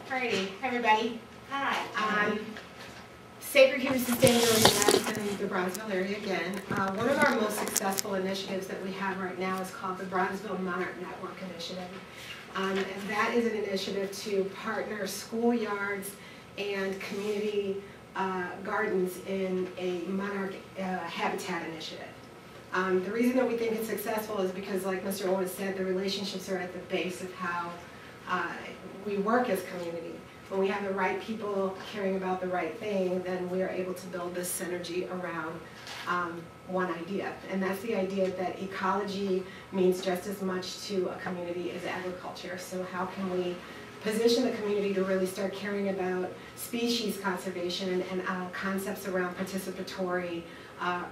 Alrighty, hi everybody. Hi. Sacred Human Sustainability Labs in the Bronzeville area again. One of our most successful initiatives that we have right now is called the Bronzeville Monarch Network Initiative. And that is an initiative to partner schoolyards and community gardens in a monarch habitat initiative. The reason that we think it's successful is because, like Mr. Owen said, the relationships are at the base of how we work as community. When we have the right people caring about the right thing, then we are able to build this synergy around one idea. And that's the idea that ecology means just as much to a community as agriculture. So how can we position the community to really start caring about species conservation and concepts around participatory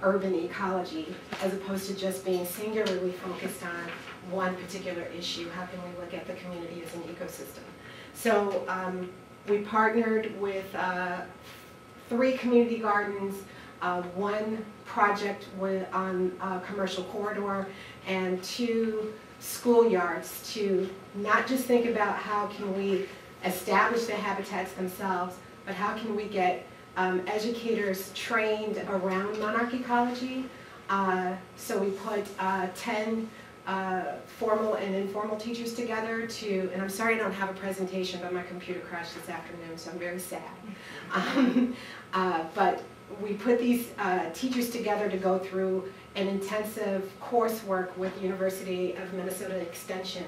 urban ecology, as opposed to just being singularly focused on one particular issue? How can we look at the community as an ecosystem? So we partnered with 3 community gardens, 1 project on a commercial corridor, and 2 schoolyards to not just think about how can we establish the habitats themselves, but how can we get educators trained around monarch ecology. So we put 10 formal and informal teachers together to, and I'm sorry I don't have a presentation, but my computer crashed this afternoon, so I'm very sad. But we put these teachers together to go through an intensive coursework with University of Minnesota Extension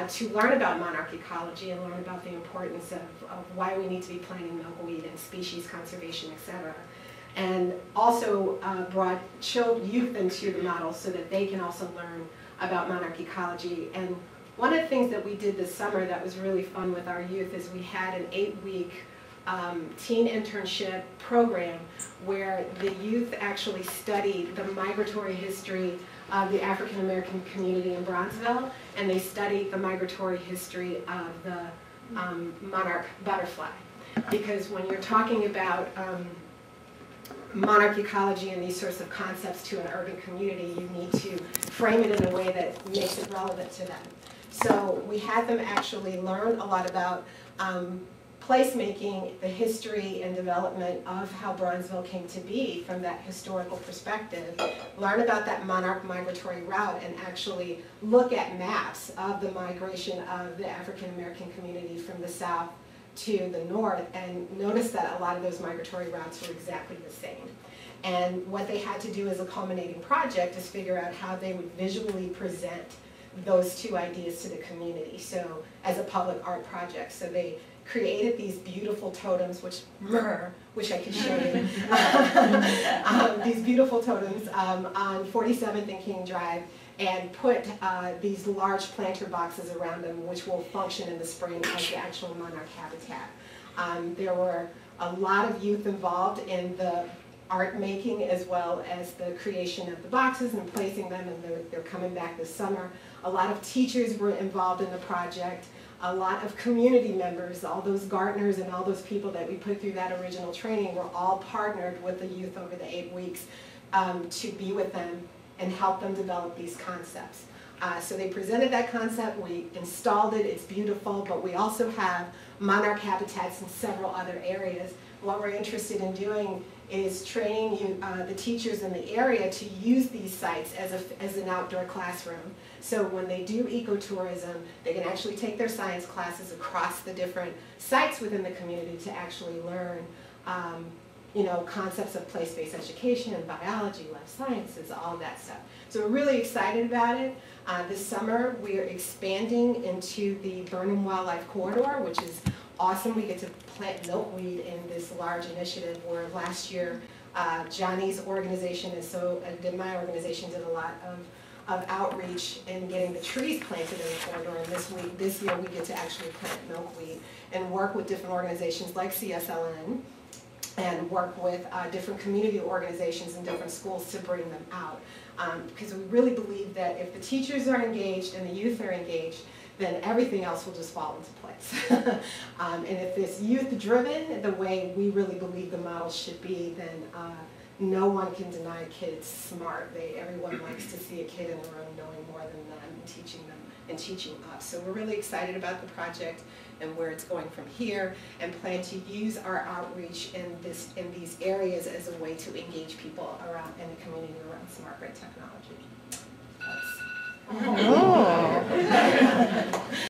to learn about monarch ecology and learn about the importance of why we need to be planting milkweed and species conservation, etc. And also brought youth into the model so that they can also learn about monarch ecology. And one of the things that we did this summer that was really fun with our youth is we had an 8-week teen internship program where the youth actually studied the migratory history of the African American community in Bronzeville, and they studied the migratory history of the monarch butterfly. Because when you're talking about monarch ecology and these sorts of concepts to an urban community, you need to frame it in a way that makes it relevant to them. So we had them actually learn a lot about placemaking, the history and development of how Bronzeville came to be from that historical perspective, learn about that monarch migratory route, and actually look at maps of the migration of the African American community from the south to the north, and notice that a lot of those migratory routes were exactly the same. And what they had to do as a culminating project is figure out how they would visually present those 2 ideas to the community, so as a public art project. So they created these beautiful totems, which I could show you, these beautiful totems on 47th and King Drive, and put these large planter boxes around them, which will function in the spring as the actual monarch habitat. There were a lot of youth involved in the art making as well as the creation of the boxes and placing them, and they're coming back this summer. A lot of teachers were involved in the project. A lot of community members, all those gardeners and all those people that we put through that original training were all partnered with the youth over the 8 weeks to be with them and help them develop these concepts. So they presented that concept, we installed it, it's beautiful, but we also have monarch habitats in several other areas. What we're interested in doing is training the teachers in the area to use these sites as an outdoor classroom. So when they do ecotourism, they can actually take their science classes across the different sites within the community to actually learn concepts of place-based education and biology, life sciences, all of that stuff. So we're really excited about it. This summer we are expanding into the Burnham Wildlife Corridor, which is awesome. We get to plant milkweed in this large initiative where last year Johnny's organization and my organization did a lot of outreach in getting the trees planted in the corridor, and this year we get to actually plant milkweed and work with different organizations like CSLN and work with different community organizations and different schools to bring them out. Because we really believe that if the teachers are engaged and the youth are engaged, then everything else will just fall into place. And if it's youth-driven, the way we really believe the model should be, then no one can deny kids smart. Everyone likes to see a kid in the room knowing more than them and teaching them and teaching us. So we're really excited about the project and where it's going from here, and plan to use our outreach in these areas as a way to engage people around in the community around smart grid technology.